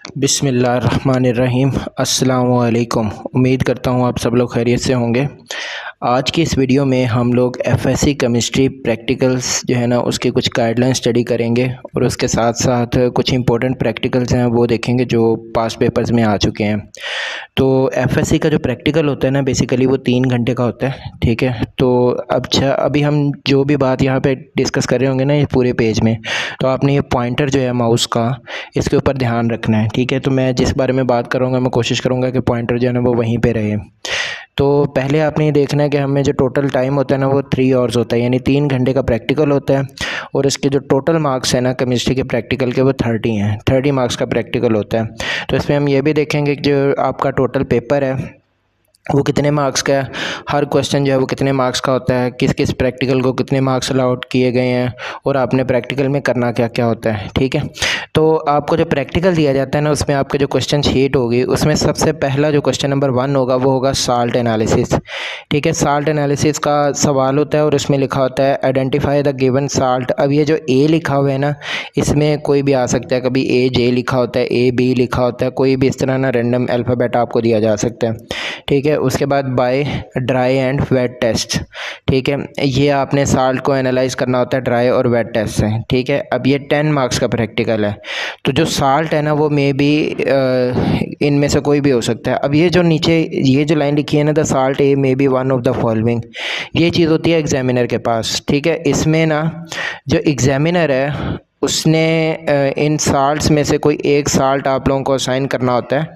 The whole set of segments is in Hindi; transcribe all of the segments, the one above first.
बिस्मिल्लाहिर्रहमानिर्रहीम। अस्सलाम वालेकुम। उम्मीद करता हूँ आप सब लोग खैरियत से होंगे। आज की इस वीडियो में हम लोग एफएससी केमिस्ट्री प्रैक्टिकल्स जो है ना उसके कुछ गाइडलाइन स्टडी करेंगे और उसके साथ साथ कुछ इंपॉर्टेंट प्रैक्टिकल्स हैं वो देखेंगे जो पास पेपर्स में आ चुके हैं। तो एफएससी का जो प्रैक्टिकल होता है ना बेसिकली वो 3 घंटे का होता है, ठीक है। तो अभी हम जो भी बात यहाँ पे डिस्कस कर रहे होंगे ना ये पूरे पेज में, तो आपने ये पॉइंटर जो है माउस का इसके ऊपर ध्यान रखना है, ठीक है। तो मैं जिस बारे में बात करूँगा मैं कोशिश करूँगा कि पॉइंटर जो है ना वो वहीं पे रहे। तो पहले आपने ये देखना है कि हमें जो टोटल टाइम होता है ना वो 3 आवर्स होता है, यानी 3 घंटे का प्रैक्टिकल होता है। और इसके जो टोटल मार्क्स है ना केमिस्ट्री के प्रैक्टिकल के वो 30 हैं, 30 मार्क्स का प्रैक्टिकल होता है। तो इसमें हम ये भी देखेंगे कि जो आपका टोटल पेपर है वो कितने मार्क्स का है, हर क्वेश्चन जो है वो कितने मार्क्स का होता है, किस किस प्रैक्टिकल को कितने मार्क्स अलाउड किए गए हैं और आपने प्रैक्टिकल में करना क्या क्या होता है, ठीक है। तो आपको जो प्रैक्टिकल दिया जाता है ना उसमें आपके जो क्वेश्चन शीट होगी उसमें सबसे पहला जो क्वेश्चन नंबर 1 होगा वो होगा साल्ट एनालिसिस, ठीक है। साल्ट एनालिसिस का सवाल होता है और उसमें लिखा होता है आइडेंटिफाई द गिवन साल्ट। अब ये जो ए लिखा हुआ है ना इसमें कोई भी आ सकता है, कभी ए जे लिखा होता है, ए बी लिखा होता है, कोई भी इस तरह ना रैंडम अल्फ़ाबेट आपको दिया जा सकता है, ठीक है। उसके बाद by dry and wet test, ठीक है। ये आपने साल्ट को एनालाइज करना होता है ड्राई और वेट टेस्ट से, ठीक है। अब ये 10 मार्क्स का प्रैक्टिकल है। तो जो साल्ट है ना वो मे बी इनमें से कोई भी हो सकता है। अब ये जो नीचे ये जो लाइन लिखी है ना the salt A may be one of the following, ये चीज़ होती है एग्जामिनर के पास, ठीक है। इसमें ना जो एग्जामिनर है उसने इन साल्ट्स में से कोई एक साल्ट आप लोगों को असाइन करना होता है।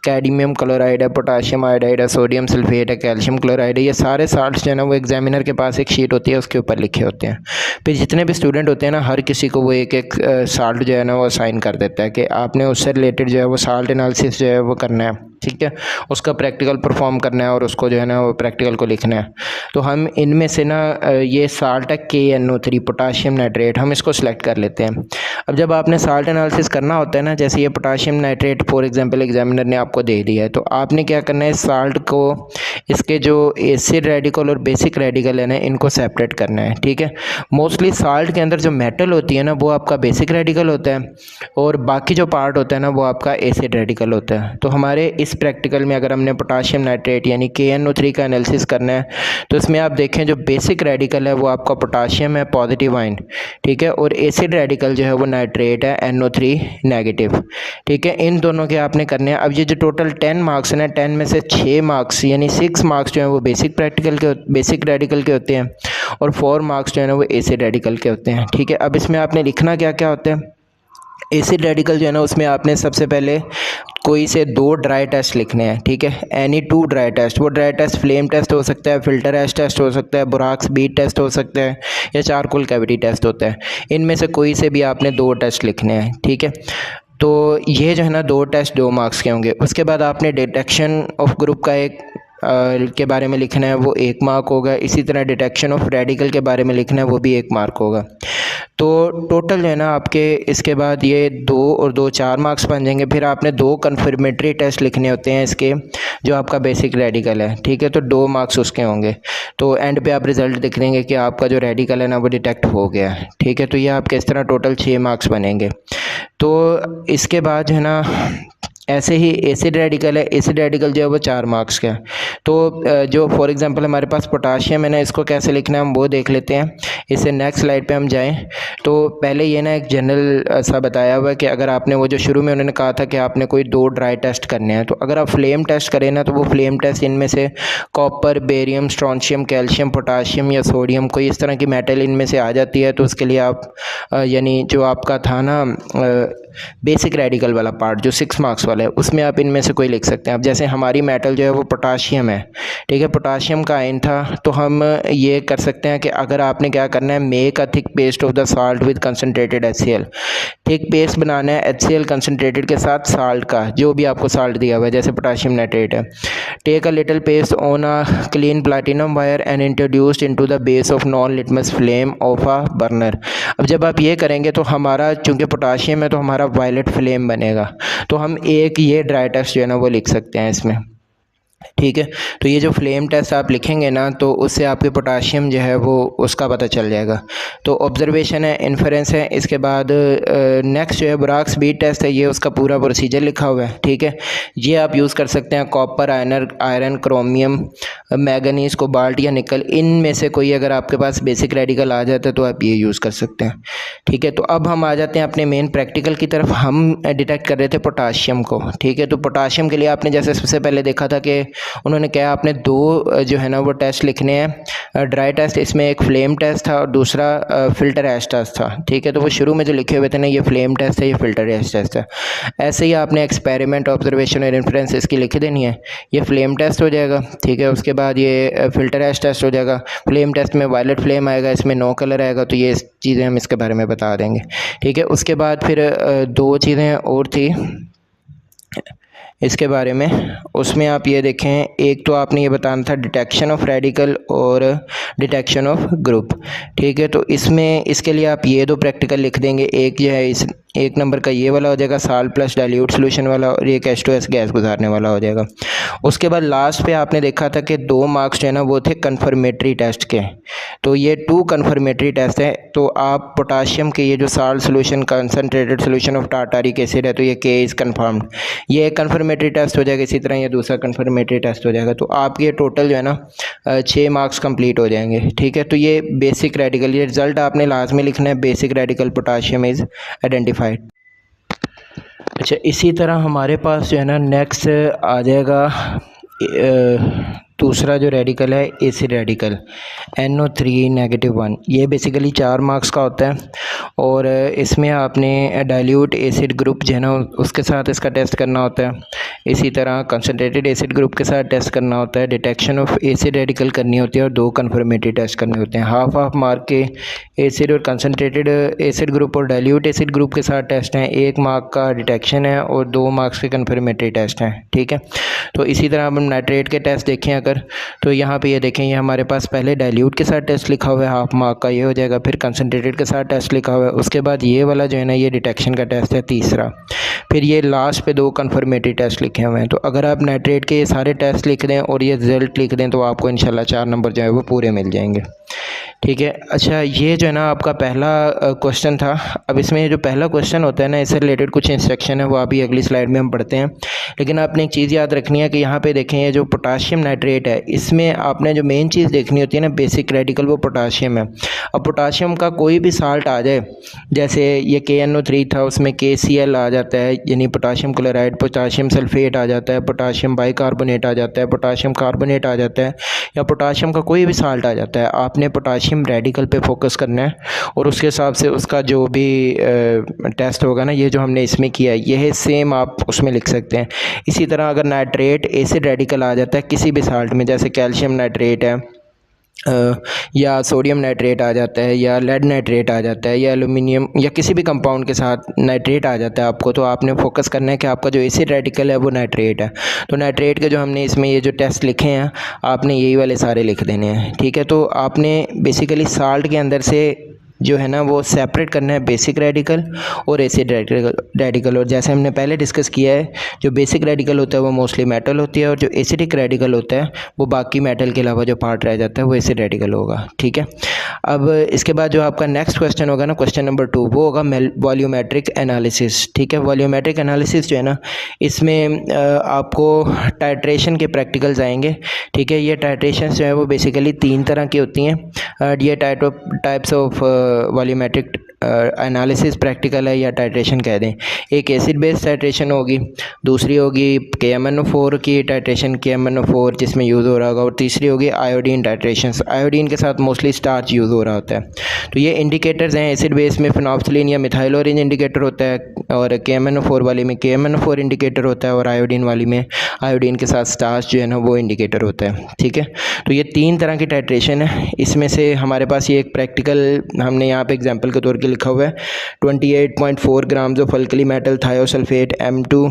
कैडमियम क्लोराइड है, पोटाशियम आयोडाइड है, सोडियम सल्फेट है, कैल्शियम क्लोराइड है, ये सारे साल्ट्स जो है ना वो एग्जामिनर के पास एक शीट होती है उसके ऊपर लिखे होते हैं। फिर जितने भी स्टूडेंट होते हैं ना हर किसी को वो एक एक साल्ट जो है ना वो असाइन कर देता है कि आपने उससे रिलेटेड जो है वो साल्ट एनालिसिस जो है वो करना है, ठीक है। उसका प्रैक्टिकल परफॉर्म करना है और उसको जो है ना वो प्रैक्टिकल को लिखना है। तो हम इनमें से ना ये साल्ट है KNO3 पोटाशियम नाइट्रेट, हम इसको सिलेक्ट कर लेते हैं। अब जब आपने साल्ट एनालिसिस करना होता है ना, जैसे ये potassium nitrate for example examiner ने आपको दे दिया है, तो आपने क्या करना है साल्ट को इसके जो एसिड रेडिकल और बेसिक रेडिकल है ना इनको सेपरेट करना है, ठीक है। मोस्टली साल्ट के अंदर जो मेटल होती है ना वो आपका बेसिक रेडिकल होता है और बाकी जो पार्ट होता है ना वो आपका एसिड रेडिकल होता है। तो हमारे इस प्रैक्टिकल में अगर हमने पोटाशियम नाइट्रेट यानी KNO3 का एनालिसिस करना है तो इसमें आप देखें जो बेसिक रेडिकल है वो आपका पोटाशियम है पॉजिटिव आयन, ठीक है, और एसिड रेडिकल जो है वो नाइट्रेट है NO3 नेगेटिव, ठीक है। इन दोनों के आपने करने हैं। अब ये जो टोटल 10 मार्क्स है ना 10 में से 6 मार्क्स यानी 6 मार्क्स जो है वो बेसिक रेडिकल के होते हैं और 4 मार्क्स जो है ना वो एसिड रेडिकल के होते हैं, ठीक है। अब इसमें आपने लिखना क्या क्या होता है। एसिड रेडिकल जो है ना उसमें आपने सबसे पहले कोई से 2 ड्राई टेस्ट लिखने हैं, ठीक है। एनी 2 ड्राई टेस्ट, वो ड्राई टेस्ट फ्लेम टेस्ट हो सकता है, फिल्टर एश टेस्ट हो सकता है, बोराक्स बीट टेस्ट हो सकता है या चारकोल कैविटी टेस्ट होता है। इनमें से कोई से भी आपने 2 टेस्ट लिखने हैं, ठीक है। तो ये जो है ना 2 टेस्ट 2 मार्क्स के होंगे। उसके बाद आपने डिटेक्शन ऑफ ग्रुप का एक के बारे में लिखना है वो 1 मार्क होगा। इसी तरह डिटेक्शन ऑफ रेडिकल के बारे में लिखना है वो भी 1 मार्क होगा। तो टोटल जो है ना आपके इसके बाद ये 2 और 2 4 मार्क्स बन जाएंगे। फिर आपने 2 कन्फर्मेटरी टेस्ट लिखने होते हैं इसके जो आपका बेसिक रेडिकल है, ठीक है, तो 2 मार्क्स उसके होंगे। तो एंड पे आप रिज़ल्ट देख लेंगे कि आपका जो रेडिकल है ना वो डिटेक्ट हो गया है, ठीक है। तो ये आपके इस तरह टोटल 6 मार्क्स बनेंगे। तो इसके बाद जो है ना ऐसे ही एसिड रेडिकल है, एसिड रेडिकल जो है वो 4 मार्क्स का है। तो जो फॉर एग्जांपल हमारे पास पोटाशियम है ना इसको कैसे लिखना है हम वो देख लेते हैं। इससे नेक्स्ट स्लाइड पे हम जाएं तो पहले ये ना एक जनरल सा बताया हुआ है कि अगर आपने वो जो शुरू में उन्होंने कहा था कि आपने कोई 2 ड्राई टेस्ट करने हैं, तो अगर आप फ्लेम टेस्ट करें ना तो वो फ्लेम टेस्ट इनमें से copper, barium, strontium, calcium, potassium या सोडियम कोई इस तरह की मेटल इनमें से आ जाती है। तो उसके लिए आप यानी जो आपका था ना बेसिक रेडिकल वाला पार्ट जो 6 मार्क्स वाला है उसमें आप इनमें से कोई लिख सकते हैं। अब जैसे हमारी मेटल जो है वो पोटाशियम है, ठीक है, पोटाशियम का आयन था, तो हम ये कर सकते हैं कि अगर आपने क्या करना है make a thick paste of the salt with concentrated HCl, thick paste बनाना है HCl कंसनट्रेटेड के साथ साल्ट का, जो भी आपको साल्ट दिया हुआ है जैसे पोटाशियम नाइट्रेट है। Take a little paste on a clean platinum wire and introduced into the base of non litmus flame of a burner. अब जब आप ये करेंगे तो हमारा चूँकि पोटाशियम है तो हमारा वायलेट फ्लेम बनेगा। तो हम एक ये ड्राई टेस्ट जो है ना वो लिख सकते हैं इसमें। ठीक है। तो ये जो फ्लेम टेस्ट आप लिखेंगे ना, तो उससे आपके पोटाशियम जो है वो उसका पता चल जाएगा। तो ऑब्जर्वेशन है, इन्फरेंस है, इसके बाद नेक्स्ट जो है बुराक स्पीड टेस्ट है, ये उसका पूरा प्रोसीजर लिखा हुआ है। ठीक है, ये आप यूज़ कर सकते हैं copper, iron, chromium, manganese, cobalt या निकल, इनमें से कोई अगर आपके पास बेसिक रेडिकल आ जाता है तो आप ये यूज़ कर सकते हैं। ठीक है, तो अब हम आ जाते हैं अपने मेन प्रैक्टिकल की तरफ। हम डिटेक्ट कर रहे थे पोटाशियम को। ठीक है, तो पोटाशियम के लिए आपने जैसे सबसे पहले देखा था कि उन्होंने क्या, आपने दो जो है ना वो टेस्ट लिखने हैं, ड्राई टेस्ट, इसमें एक फ्लेम टेस्ट था और दूसरा फ़िल्टर एश टेस्ट था। ठीक है, तो वो शुरू में जो लिखे हुए थे ना, ये फ्लेम टेस्ट है, ये फ़िल्टर एश टेस्ट है। ऐसे ही आपने एक्सपेरिमेंट, ऑब्जर्वेशन और इन्फ्रेंस इसकी लिख देनी है। ये फ्लेम टेस्ट हो जाएगा। ठीक है, उसके बाद ये फ़िल्टर एश टेस्ट हो जाएगा। फ्लेम टेस्ट में वायलेट फ्लेम आएगा, इसमें नो कलर आएगा, तो ये चीज़ें हम इसके बारे में बता देंगे। ठीक है, उसके बाद फिर दो चीज़ें और थी इसके बारे में, उसमें आप ये देखें, एक तो आपने ये बताना था डिटेक्शन ऑफ रेडिकल और डिटेक्शन ऑफ ग्रुप। ठीक है, तो इसमें इसके लिए आप ये दो प्रैक्टिकल लिख देंगे। एक जो है इस एक नंबर का ये वाला हो जाएगा, साल्ट प्लस डाइल्यूट सोल्यूशन वाला, और एक H2S गैस गुजारने वाला हो जाएगा। उसके बाद लास्ट पे आपने देखा था कि 2 मार्क्स जो है ना वो थे कन्फर्मेटरी टेस्ट के। तो ये 2 कन्फर्मेटरी टेस्ट है। तो आप पोटाशियम के ये जो salt solution, concentrated solution of tartaric acid है, तो ये K इज़ कन्फर्म्ड, ये एक कन्फर्मेटरी टेस्ट हो जाएगा। इसी तरह ये दूसरा कन्फर्मेटरी टेस्ट हो जाएगा। तो आपके टोटल जो है ना 6 मार्क्स कंप्लीट हो जाएंगे। ठीक है, तो ये बेसिक रेडिकल, ये रिज़ल्ट आपने लाजमी लिखना है, basic radical potassium is identified. अच्छा, इसी तरह हमारे पास जो है ना नेक्स्ट आ जाएगा दूसरा जो रेडिकल है, एसिड रेडिकल NO3-1। ये बेसिकली 4 मार्क्स का होता है और इसमें आपने डाइल्यूट एसिड ग्रुप जो है ना उसके साथ इसका टेस्ट करना होता है। इसी तरह कंसनट्रेटेड एसिड ग्रुप के साथ टेस्ट करना होता है, डिटेक्शन ऑफ एसिड रेडिकल करनी होती है और 2 कन्फर्मेटरी टेस्ट करने होते हैं। हाफ मार्क के एसिड और कंसनट्रेटेड एसिड ग्रुप और डाइल्यूट एसिड ग्रुप के साथ टेस्ट हैं, 1 मार्क का डिटेक्शन है और 2 मार्क्स के कन्फर्मेटरी टेस्ट हैं। ठीक है, तो इसी तरह हम नाइट्रेट के टेस्ट देखें अगर, तो यहाँ पे ये देखें, ये हमारे पास पहले डाइल्यूट के साथ टेस्ट लिखा हुआ है, हाफ मार्क का, ये हो जाएगा। फिर कंसनट्रेटेड के साथ टेस्ट लिखा हुआ है, उसके बाद ये वाला जो है ना ये डिटेक्शन का टेस्ट है तीसरा। फिर ये लास्ट पे 2 कन्फर्मेटरी टेस्ट लिखे हुए हैं। तो अगर आप नाइट्रेट के ये सारे टेस्ट लिख दें और ये रिजल्ट लिख दें तो आपको इंशाल्लाह 4 नंबर जो है वो पूरे मिल जाएंगे। ठीक है, अच्छा, ये जो है ना आपका पहला क्वेश्चन था। अब इसमें जो पहला क्वेश्चन होता है ना, इससे रिलेटेड कुछ इंस्ट्रक्शन है, वो अभी अगली स्लाइड में हम पढ़ते हैं। लेकिन आपने एक चीज़ याद रखनी है कि यहाँ पे देखें, ये जो पोटाशियम नाइट्रेट है, इसमें आपने जो मेन चीज़ देखनी होती है ना बेसिक रेडिकल, वो पोटाशियम है। अब पोटाशियम का कोई भी साल्ट आ जाए, जैसे ये KNO3 था, उसमें KCl आ जाता है, यानी पोटाशियम क्लोराइड, पोटाशियम सल्फेट आ जाता है, पोटाशियम बाइकार्बोनेट आ जाता है, पोटाशियम कार्बोनेट आ जाता है, या पोटाशियम का कोई भी साल्ट आ जाता है, आपने पोटाशियम रेडिकल पे फोकस करना है और उसके हिसाब से उसका जो भी टेस्ट होगा ना, ये जो हमने इसमें किया है ये सेम आप उसमें लिख सकते हैं। इसी तरह अगर नाइट्रेट एसिड रेडिकल आ जाता है किसी भी साल्ट में, जैसे कैल्शियम नाइट्रेट है या सोडियम नाइट्रेट आ जाता है, या लेड नाइट्रेट आ जाता है, या एल्यूमिनियम या किसी भी कंपाउंड के साथ नाइट्रेट आ जाता है आपको, तो आपने फोकस करना है कि आपका जो एसिड रेडिकल है वो नाइट्रेट है। तो नाइट्रेट के जो हमने इसमें ये जो टेस्ट लिखे हैं, आपने यही वाले सारे लिख देने हैं। ठीक है, तो आपने बेसिकली साल्ट के अंदर से जो है ना वो सेपरेट करना है बेसिक रेडिकल और एसिड रेडिकल। और जैसे हमने पहले डिस्कस किया है, जो बेसिक रेडिकल होता है वो मोस्टली मेटल होती है, और जो एसिडिक रेडिकल होता है वो बाकी मेटल के अलावा जो पार्ट रह जाता है वो एसिड रेडिकल होगा। ठीक है, अब इसके बाद जो आपका नेक्स्ट क्वेश्चन होगा ना, क्वेश्चन नंबर 2, वो होगा वॉल्यूमेट्रिक एनालिसिस। ठीक है, वॉल्यूमेट्रिक एनालिसिस जो है ना, इसमें आपको टाइट्रेशन के प्रैक्टिकल्स आएंगे। ठीक है, ये टाइट्रेशन जो है वो बेसिकली 3 तरह की होती हैं। ये types of volumetric analysis practical है या टाइट्रेशन कह दें। एक एसिड बेस्ड टाइट्रेशन होगी, दूसरी होगी KMnO4 की टाइट्रेशन, KMnO4 जिसमें यूज़ हो रहा होगा, और तीसरी होगी आयोडीन टाइट्रेशन। आयोडीन के साथ मोस्टली स्टार्च यूज़ हो रहा होता है। तो ये इंडिकेटर्स हैं। एसिड बेस में फिनॉक्सिलिन या मिथाइल ऑरेंज इंडिकेटर होता है, और KMnO4 वाली में KMnO4 इंडिकेटर होता है, और आयोडीन वाली में आयोडीन के साथ स्टार्च जो है ना वो इंडिकेटर होता है। ठीक है, तो ये 3 तरह की टाइट्रेशन है। इसमें से हमारे पास ये एक प्रैक्टिकल हमने यहाँ पे एग्जांपल के तौर पे लिखा हुआ है, 28.4 grams of alkali metal thiosulphate M2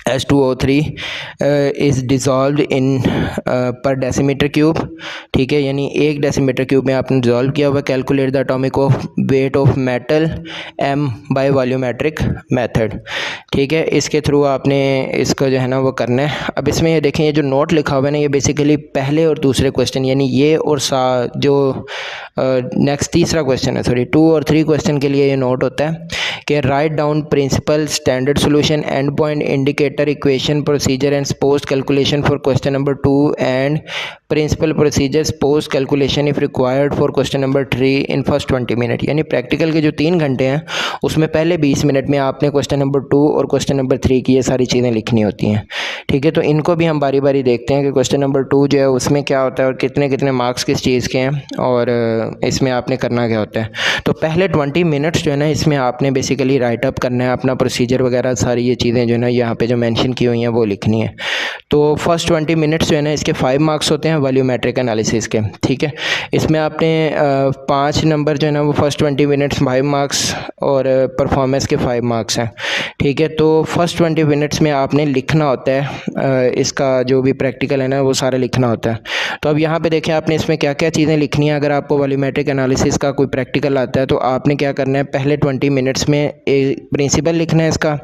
H2O3 is dissolve इन पर डेसीमीटर क्यूब, ठीक है, यानी 1 डेसीमीटर क्यूब में आपने डिज़ोल्व किया हुआ। Calculate the atomic of weight of metal M by volumetric method, ठीक है। इसके थ्रू आपने इसको जो है ना वो करना है। अब इसमें ये देखें, ये जो नोट लिखा हुआ है ना, ये बेसिकली पहले और दूसरे क्वेश्चन यानी ये और जो नेक्स्ट तीसरा क्वेश्चन है, सॉरी 2 और 3 क्वेश्चन के लिए ये नोट होता है कि write down principle standard solution end point indicator equation procedure and post calculation for question number 2 and principle procedures post calculation if required for question number 3 in first 20 minute. यानी प्रैक्टिकल के जो 3 घंटे हैं उसमें पहले 20 मिनट में आपने क्वेश्चन नंबर 2 और क्वेश्चन नंबर 3 की ये सारी चीज़ें लिखनी होती हैं, ठीक है। तो इनको भी हम बारी बारी देखते हैं कि क्वेश्चन नंबर 2 जो है उसमें क्या होता है और कितने कितने मार्क्स किस चीज़ के हैं और इसमें आपने करना क्या होता है। तो पहले 20 मिनट्स जो है ना इसमें आपने बेसिकली राइट अप करना है अपना प्रोसीजर वगैरह, सारी ये चीज़ें जो है ना यहाँ पे जो मेंशन की हुई हैं वो लिखनी है। तो फर्स्ट 20 मिनट्स जो है ना इसके 5 मार्क्स होते हैं वॉल्यूमेट्रिक एनालिसिस के, ठीक है। इसमें आपने 5 नंबर जो है ना वो फर्स्ट 20 मिनट्स 5 मार्क्स और परफॉर्मेंस के 5 मार्क्स हैं, ठीक है। तो फर्स्ट 20 मिनट्स में आपने लिखना होता है इसका जो भी प्रैक्टिकल है ना वो सारा लिखना होता है। तो अब यहाँ पे देखें आपने इसमें क्या क्या चीज़ें लिखनी है। अगर आपको वॉल्यूमेट्रिक एनालिसिस का कोई प्रैक्टिकल आता है तो आपने क्या करना है, पहले 20 मिनट्स में प्रिंसिपल लिखना है इसका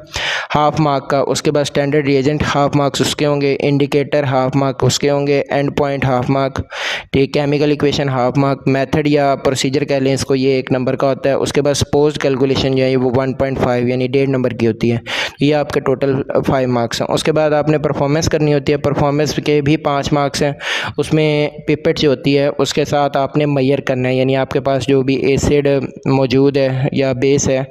हाफ मार्क का, उसके बाद स्टैंडर्ड रिएजेंट हाफ मार्क्स उसके होंगे, इंडिकेटर हाफ मार्क उसके होंगे, एंड पॉइंट हाफ मार्क, ठीक, chemical equation half mark, method या प्रोसीजर कह लें इसको, ये 1 नंबर का होता है। उसके बाद सपोज्ड कैलकुलेशन जो है वो 1.5 यानी 1.5 नंबर की होती है। ये आपके टोटल 5 मार्क्स हैं। उसके बाद आपने परफॉर्मेंस करनी होती है, परफॉर्मेंस के भी 5 मार्क्स हैं। उसमें पिपेट जो होती है उसके साथ आपने मेजर करना है, यानी आपके पास जो भी एसिड मौजूद है या बेस है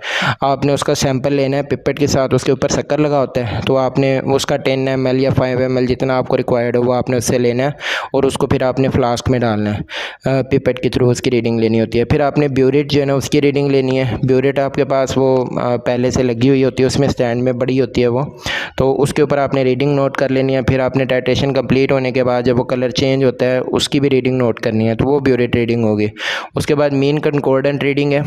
आपने उसका सैंपल लेना है पिपेट के साथ, उसके ऊपर शक्कर लगा होता है तो आपने उसका 10 ml या 5 ml जितना आपको रिक्वायर्ड है वो आपने उससे लेना है और उसको फिर आपने फ्लास्क में डालना है। पिपेट के थ्रू उसकी रीडिंग लेनी होती है। फिर आपने ब्यूरेट जो है ना उसकी रीडिंग लेनी है। ब्यूरेट आपके पास वो पहले से लगी हुई होती है, उसमें स्टैंड में बड़ी होती है वो, तो उसके ऊपर आपने रीडिंग नोट कर लेनी है। फिर आपने टाइट्रेशन कंप्लीट होने के बाद जब वो कलर चेंज होता है उसकी भी रीडिंग नोट करनी है, तो वो ब्यूरेट रीडिंग होगी। उसके बाद मीन कंकॉर्डेंट रीडिंग है।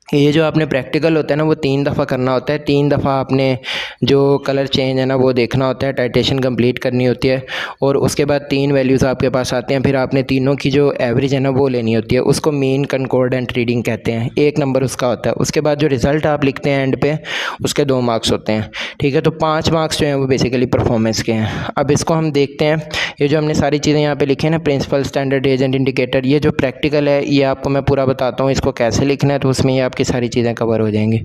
ये जो आपने प्रैक्टिकल होता है ना वो 3 दफ़ा करना होता है। 3 दफ़ा आपने जो कलर चेंज है ना वो देखना होता है, टाइट्रेशन कंप्लीट करनी होती है और उसके बाद 3 वैल्यूज़ आपके पास आते हैं। फिर आपने तीनों की जो एवरेज है ना वो लेनी होती है, उसको मीन कंकॉर्डेंट रीडिंग कहते हैं। 1 नंबर उसका होता है। उसके बाद जो रिज़ल्ट आप लिखते हैं एंड पे उसके 2 मार्क्स होते हैं, ठीक है। तो 5 मार्क्स जो हैं वो बेसिकली परफॉर्मेंस के हैं। अब इसको हम देखते हैं, ये जो हमने सारी चीज़ें यहाँ पे लिखी है ना, प्रिंसिपल स्टैंडर्ड रिएजेंट इंडिकेटर, ये जो प्रैक्टिकल है ये आपको मैं पूरा बताता हूँ इसको कैसे लिखना है, तो उसमें ये आपकी सारी चीज़ें कवर हो जाएंगी।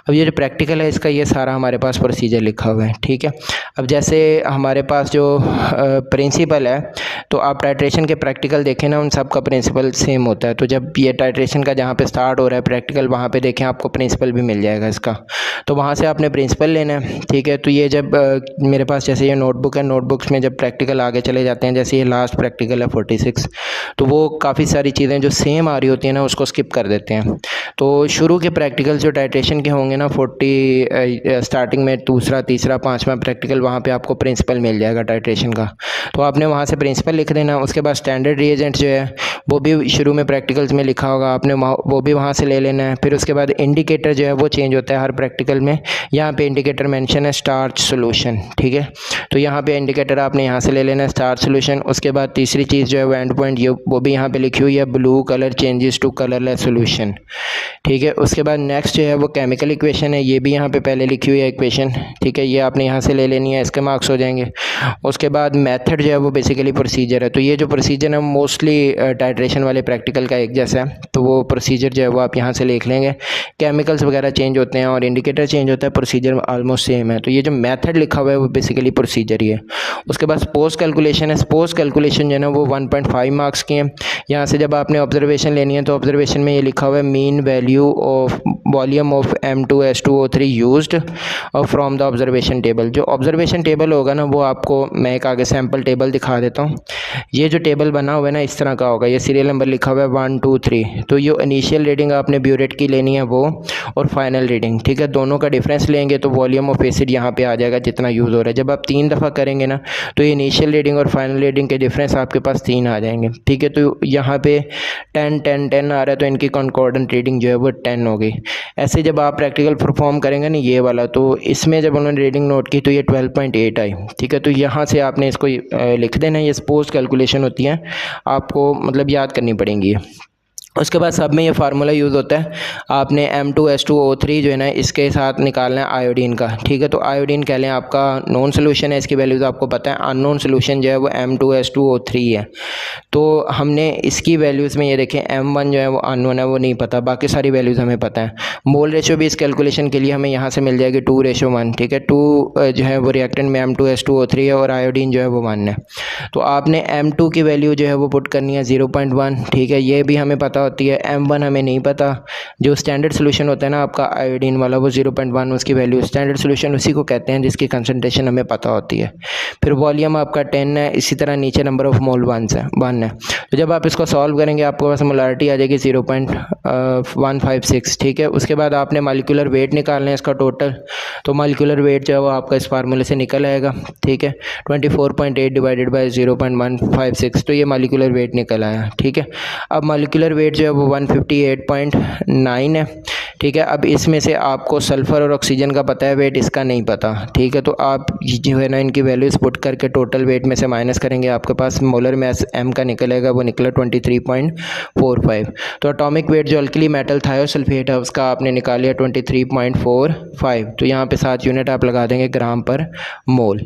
अब ये जो प्रैक्टिकल है इसका ये सारा हमारे पास प्रोसीजर लिखा हुआ है, ठीक है। अब जैसे हमारे पास जो प्रिंसिपल है, तो आप टाइट्रेशन के प्रैक्टिकल देखें ना उन सब का प्रिंसिपल सेम होता है। तो जब ये टाइट्रेशन का जहाँ पे स्टार्ट हो रहा है प्रैक्टिकल वहाँ पे देखें आपको प्रिंसिपल भी मिल जाएगा इसका, तो वहाँ से आपने प्रिंसिपल लेना है, ठीक है। तो ये जब मेरे पास जैसे ये नोटबुक है, नोटबुक्स में जब प्रैक्टिकल आगे चले जाते हैं, जैसे ये लास्ट प्रैक्टिकल है 46, तो वो काफ़ी सारी चीज़ें जो सेम आ रही होती हैं ना उसको स्किप कर देते हैं। तो शुरू के प्रैक्टिकल जो टाइट्रेशन के होंगे ना 40 स्टार्टिंग में दूसरा तीसरा 5वां प्रैक्टिकल वहाँ पे आपको प्रिंसिपल मिल जाएगा टाइट्रेशन का, तो आपने वहाँ से प्रिंसिपल लिख देना। उसके बाद स्टैंडर्ड रिएजेंट जो है वो भी शुरू में प्रैक्टिकल्स में लिखा होगा, आपने वो भी वहाँ से ले लेना है। फिर उसके बाद इंडिकेटर जो है वो चेंज होता है हर प्रैक्टिकल में। यहाँ पे इंडिकेटर मेंशन है स्टार्च सोल्यूशन, ठीक है। तो यहाँ पे इंडिकेटर आपने यहाँ से ले लेना है स्टार्च सोल्यूशन। उसके बाद तीसरी चीज़ जो है वो एंड पॉइंट, ये वो भी यहाँ पे लिखी हुई है, blue colour changes to colourless solution, ठीक है। उसके बाद नेक्स्ट जो है वो केमिकल इक्वेशन है, ये भी यहाँ पे पहले लिखी हुई है इक्वेशन, ठीक है। ये आपने यहाँ से ले लेनी है, इसके मार्क्स हो जाएंगे। उसके बाद मेथड जो है वो बेसिकली प्रोसीजर है, तो ये जो प्रोसीजर है मोस्टली टाइट्रेशन वाले प्रैक्टिकल का एक जैसा है, तो वो प्रोसीजर जो है वो आप यहाँ से लिख लेंगे। केमिकल्स वगैरह चेंज होते हैं और इंडिकेटर चेंज होता है, प्रोसीजर ऑलमोस्ट सेम है। तो ये जो मेथड लिखा हुआ है वो बेसिकली प्रोसीजर ही है। उसके बाद स्पोज कैलकुलेशन है। स्पोज कैलकुलेशन जो है ना वो 1.5 मार्क्स की है। यहाँ से जब आपने ऑब्जर्वेशन लेनी है तो ऑब्जर्वेशन में ये लिखा हुआ है mean value of volume of M2H2O3 used from the observation table. जो ऑब्जर्वेशन टेबल होगा ना वो आपको आपको मैं एक आगे सैम्पल टेबल दिखा देता हूँ। ये जो टेबल बना हुआ है ना इस तरह का होगा, ये सीरियल नंबर लिखा हुआ है 1 2 3। तो ये इनिशियल रीडिंग आपने ब्यूरेट की लेनी है वो, और फाइनल रीडिंग, ठीक है। दोनों का डिफरेंस लेंगे तो वॉल्यूम ऑफ एसिड यहाँ पे आ जाएगा जितना यूज़ हो रहा है। जब आप 3 दफ़ा करेंगे ना तो ये इनिशियल रीडिंग और फाइनल रीडिंग के डिफरेंस आपके पास 3 आ जाएंगे, ठीक है। तो यहाँ पे 10 10 10 आ रहा है तो इनकी कॉन्कॉर्डेंट रीडिंग जो है वो 10 हो गई। ऐसे जब आप प्रैक्टिकल परफॉर्म करेंगे ना ये वाला, तो इसमें जब उन्होंने रीडिंग नोट की तो ये 12.8 आई, ठीक है। तो यहाँ से आपने इसको लिख देना, ये पोस्ट कैलकुलेशन होती है, आपको मतलब याद करनी पड़ेंगी। उसके बाद सब में ये फार्मूला यूज़ होता है, आपने M2H2O3 जो है ना इसके साथ निकालना है आयोडीन का, ठीक है। तो आयोडीन कह लें आपका नॉन सोल्यूशन है, इसकी वैल्यूज़ आपको पता है। अननोन सोल्यूशन जो है वो M2H2O3 है। तो हमने इसकी वैल्यूज़ में ये देखें M1 जो है वो अननोन है, वो नहीं पता, बाकी सारी वैल्यूज़ हमें पता है। मोल रेशो भी इस कैलकुलेशन के लिए हमें यहाँ से मिल जाएगी 2:1, ठीक है। 2 जो है वो रिएक्टेंट में M2H2O3 है और आयोडीन जो है वो 1 है। तो आपने M2 की वैल्यू जो है वो पुट करनी है 0.1, ठीक है। ये भी हमें पता होती है। M1 हमें नहीं पता, जो स्टैंडर्ड सोल्यूशन होता है ना आपका आयोडीन वाला वो 0.1 उसकी वैल्यू, स्टैंडर्ड सोल्यूशन उसी को कहते हैं जिसकी कंसनट्रेशन हमें पता होती है। फिर वॉल्यूम आपका 10 है, इसी तरह नीचे नंबर ऑफ मोल 1 है। तो जब आप इसको सॉल्व करेंगे आपके पास मोलारिटी आ जाएगी 0.156, ठीक है। उसके बाद आपने मॉलिक्यूलर वेट निकालना है इसका टोटल, तो मॉलिक्यूलर वेट जो है वो आपका इस फार्मूले से निकल आएगा, ठीक है। 24.8 डिवाइडेड बाय 0.156, तो ये मॉलिक्यूलर वेट निकल आया, ठीक है। अब मॉलिक्यूलर वेट जो है वो 158.9 है, ठीक है। अब इसमें से आपको सल्फ़र और ऑक्सीजन का पता है, वेट इसका नहीं पता, ठीक है। तो आप जो है ना इनकी वैल्यूज़ पुट करके टोटल वेट में से माइनस करेंगे, आपके पास मोलर मास M का निकलेगा, वो निकला 23.45। तो एटॉमिक वेट जो अल्कली मेटल थायोसल्फेट है उसका आपने निकाल लिया 23.45। तो यहाँ पे 7 यूनिट आप लगा देंगे ग्राम पर मोल,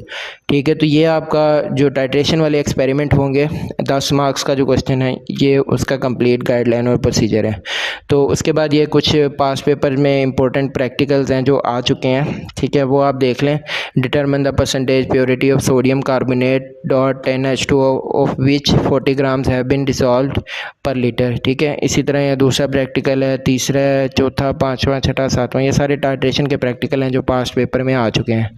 ठीक है। तो ये आपका जो टाइट्रेशन वाले एक्सपेरिमेंट होंगे 10 मार्क्स का जो क्वेश्चन है ये उसका कंप्लीट गाइडलाइन और प्रोसीजर है। तो उसके बाद ये कुछ पास पेपर में इंपॉर्टेंट प्रैक्टिकल्स हैं जो आ चुके हैं, ठीक है, वो आप देख लें। Determine the percentage purity of sodium carbonate dot NH2O of which 40 grams have been dissolved per litre, ठीक है। इसी तरह ये दूसरा प्रैक्टिकल है, तीसरा, चौथा, पाँचवा, छठा, सातवां, ये सारे टाइट्रेशन के प्रैक्टिकल हैं जो पास्ट पेपर में आ चुके हैं,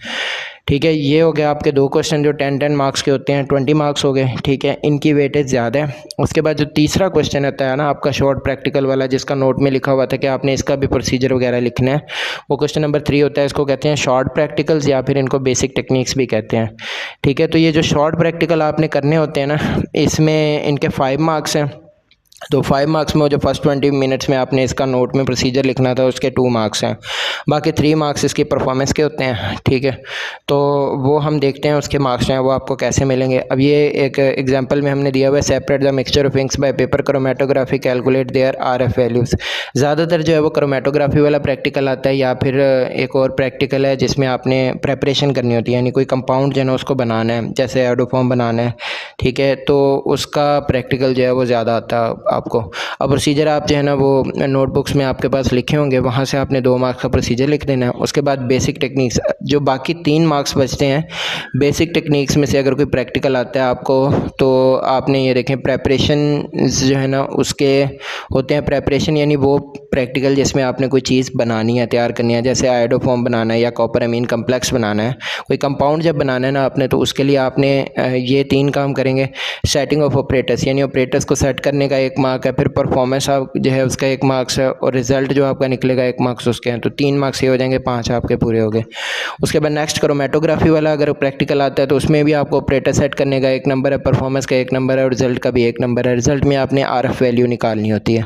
ठीक है। ये हो गया आपके 2 क्वेश्चन जो 10-10 मार्क्स के होते हैं, 20 मार्क्स हो गए, ठीक है। इनकी वेटेज ज़्यादा है। उसके बाद जो तीसरा क्वेश्चन होता है ना आपका शॉर्ट प्रैक्टिकल वाला, जिसका नोट में लिखा हुआ था कि आपने इसका भी प्रोसीजर वगैरह लिखना है, वो क्वेश्चन नंबर 3 होता है। इसको कहते हैं शॉर्ट प्रैक्टिकल्स या फिर इनको बेसिक टेक्निक्स भी कहते हैं, ठीक है। तो ये जो शॉर्ट प्रैक्टिकल आपने करने होते हैं ना, इसमें इनके 5 मार्क्स हैं। तो 5 मार्क्स में जो फर्स्ट 20 मिनट्स में आपने इसका नोट में प्रोसीजर लिखना था उसके 2 मार्क्स हैं, बाकी 3 मार्क्स इसकी परफॉर्मेंस के होते हैं, ठीक है। तो वो हम देखते हैं उसके मार्क्स हैं वो आपको कैसे मिलेंगे। अब ये एक एग्जांपल में हमने दिया हुआ है, separate the mixture of inks by paper chromatography calculate their RF values. ज़्यादातर जो है वो क्रोमेटोग्राफी वाला प्रैक्टिकल आता है, या फिर एक और प्रैक्टिकल है जिसमें आपने प्रेपरेशन करनी होती है, यानी कोई कंपाउंड जो है ना उसको बनाना है, जैसे एडोफॉर्म बनाना है, ठीक है। तो उसका प्रैक्टिकल जो है वो ज़्यादा आता है आपको। अब प्रोसीजर आप जो है ना वो नोटबुक्स में आपके पास लिखे होंगे, वहाँ से आपने 2 मार्क्स का प्रोसीजर लिख देना है। उसके बाद बेसिक टेक्निक्स, जो बाकी 3 मार्क्स बचते हैं, बेसिक टेक्निक्स में से अगर कोई प्रैक्टिकल आता है आपको तो आपने ये देखें प्रेपरेशन जो है ना उसके होते हैं। प्रेपरेशन यानी वो प्रैक्टिकल जिसमें आपने कोई चीज़ बनानी है, तैयार करनी है, जैसे आयोडोफॉर्म बनाना है या कॉपर अमीन कम्प्लेक्स बनाना है, कोई कंपाउंड जब बनाना है ना आपने, तो उसके लिए आपने ये 3 काम करेंगे। सेटिंग ऑफ ऑपरेटर्स, यानी ऑपरेटर्स को सेट करने का 1 मार्क है, फिर परफॉर्मेंस आप जो है उसका 1 मार्क्स है, और रिजल्ट जो आपका निकलेगा 1 मार्क्स उसके हैं। तो 3 मार्क्स ये हो जाएंगे, 5 आपके पूरे हो गए। उसके बाद नेक्स्ट क्रोमेटोग्राफी वाला अगर प्रैक्टिकल आता है तो उसमें भी आपको ऑपरेटर सेट करने का 1 नंबर है, परफॉर्मेंस का 1 नंबर है, और रिजल्ट का भी 1 नंबर है। रिजल्ट में आपने RF वैल्यू निकालनी होती है।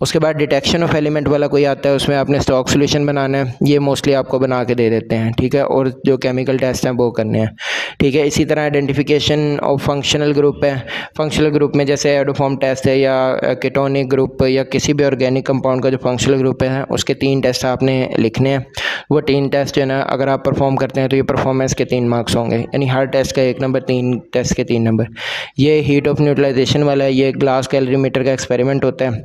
उसके बाद डिटेक्शन ऑफ एलिमेंट वाला कोई आता है, उसमें आपने स्टॉक सोल्यूशन बनाना है, ये मोस्टली आपको बना के दे देते हैं, ठीक है। और जो केमिकल टेस्ट हैं वो करने हैं, ठीक है। इसी तरह आइडेंटिफिकेशन ऑफ फंक्शनल ग्रुप है। फंक्शनल ग्रुप में जैसे एडोफॉर्म टेस्ट है या कीटोनिक ग्रुप या किसी भी ऑर्गेनिक कंपाउंड का जो फंक्शनल ग्रुप है उसके 3 टेस्ट आपने लिखने हैं। वो 3 टेस्ट जो है ना अगर आप परफॉर्म करते हैं तो ये परफॉर्मेंस के 3 मार्क्स होंगे, यानी हर टेस्ट का 1 नंबर, 3 टेस्ट के 3 नंबर। ये हीट ऑफ न्यूट्रलाइजेशन वाला है, ये ग्लास कैलोरीमीटर का एक्सपेरिमेंट होता है,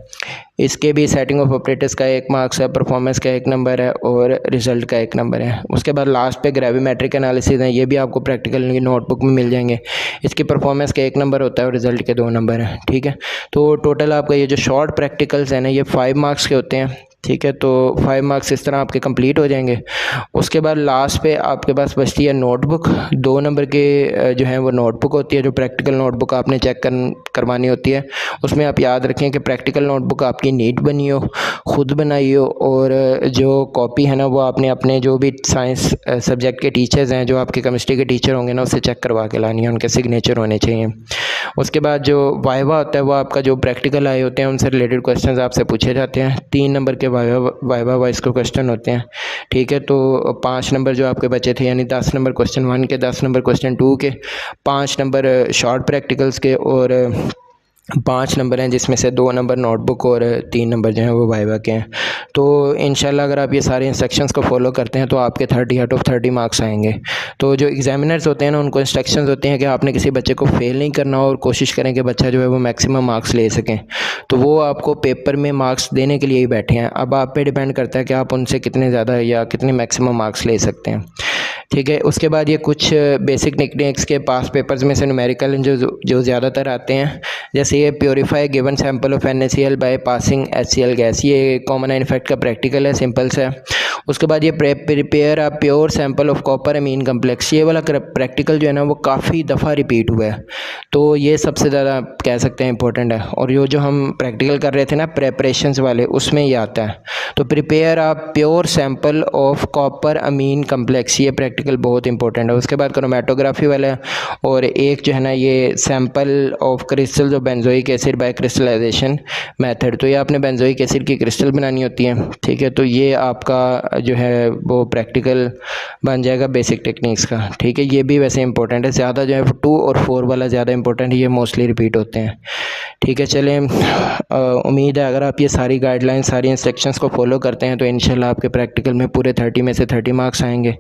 इसके भी सेटिंग ऑफ ऑपरेटर्स का 1 मार्क्स है, परफॉर्मेंस का 1 नंबर है, और रिजल्ट का 1 नंबर है। उसके बाद लास्ट पे ग्रेविमेट्रिक एनालिसिस है, ये भी आपको प्रैक्टिकल की नोटबुक में मिल जाएंगे। इसकी परफॉर्मेंस का 1 नंबर होता है और रिजल्ट के 2 नंबर है, ठीक है। तो टोटल आपका ये जो शॉर्ट प्रैक्टिकल्स हैं ना ये 5 मार्क्स के होते हैं, ठीक है, तो 5 मार्क्स इस तरह आपके कंप्लीट हो जाएंगे। उसके बाद लास्ट पे आपके पास बचती है नोटबुक। 2 नंबर के जो है वो नोटबुक होती है, जो प्रैक्टिकल नोटबुक आपने चेक करवानी होती है। उसमें आप याद रखें कि प्रैक्टिकल नोटबुक आपकी नीट बनी हो, ख़ुद बनाई हो, और जो कॉपी है ना वो आपने अपने जो भी साइंस सब्जेक्ट के टीचर्स हैं, जो आपके केमिस्ट्री के टीचर होंगे ना, उससे चेक करवा के लानी है, उनके सिग्नेचर होने चाहिए। उसके बाद जो वाइवा होता है वो आपका जो प्रैक्टिकल आए होते हैं उनसे रिलेटेड क्वेश्चंस आपसे पूछे जाते हैं। 3 नंबर के वाइवा वाइज को क्वेश्चन होते हैं। ठीक है, तो 5 नंबर जो आपके बचे थे, यानी 10 नंबर क्वेश्चन 1 के, 10 नंबर क्वेश्चन 2 के, 5 नंबर शॉर्ट प्रैक्टिकल्स के, और 5 नंबर हैं जिसमें से 2 नंबर नोटबुक और 3 नंबर जो हैं वो वाइवा के हैं। तो इंशाल्लाह अगर आप ये सारे इंस्ट्रक्शंस को फॉलो करते हैं तो आपके 30 आउट ऑफ 30 मार्क्स आएंगे। तो जो एग्जामिनर्स होते हैं ना, उनको इंस्ट्रक्शंस होते हैं कि आपने किसी बच्चे को फेल नहीं करना और कोशिश करें कि बच्चा जो है वो मैक्सिमम मार्क्स ले सकें। तो वो आपको पेपर में मार्क्स देने के लिए ही बैठे हैं। अब आप पे डिपेंड करता है कि आप उनसे कितने ज़्यादा या कितने मैक्सिमम मार्क्स ले सकते हैं। ठीक है, उसके बाद ये कुछ बेसिक टेक्निक्स के पास पेपर्स में से न्यूमेरिकल जो ज़्यादातर आते हैं, जैसे ये purify given sample of NaCl by passing HCl gas, ये कॉमन आयन इफेक्ट का प्रैक्टिकल है, सिंपल सा है। उसके बाद ये prepare a pure sample of copper amine complex, ये वाला प्रैक्टिकल जो है ना वो काफ़ी दफ़ा रिपीट हुआ है, तो ये सबसे ज़्यादा कह सकते हैं इंपॉर्टेंट है। और जो हम प्रैक्टिकल कर रहे थे ना प्रेपरेशंस वाले, उसमें ये आता है। तो prepare a pure sample of copper amine complex, ये प्रैक्टिकल बहुत इंपॉर्टेंट है। उसके बाद क्रोमेटोग्राफी वाला है, और एक जो है ना ये sample of crystals of benzoic acid by crystallisation method, तो ये आपने बेंजोइक एसिड की क्रिस्टल बनानी होती है। ठीक है, तो ये आपका जो है वो प्रैक्टिकल बन जाएगा बेसिक टेक्निक्स का। ठीक है, ये भी वैसे इंपॉर्टेंट है, ज़्यादा जो है 2 और 4 वाला ज़्यादा इंपॉर्टेंट है, ये मोस्टली रिपीट होते हैं। ठीक है, चलें, उम्मीद है अगर आप ये सारी गाइडलाइंस, सारी इंस्ट्रक्शंस को फॉलो करते हैं तो इंशाल्लाह आपके प्रैक्टिकल में पूरे 30 में से 30 मार्क्स आएंगे।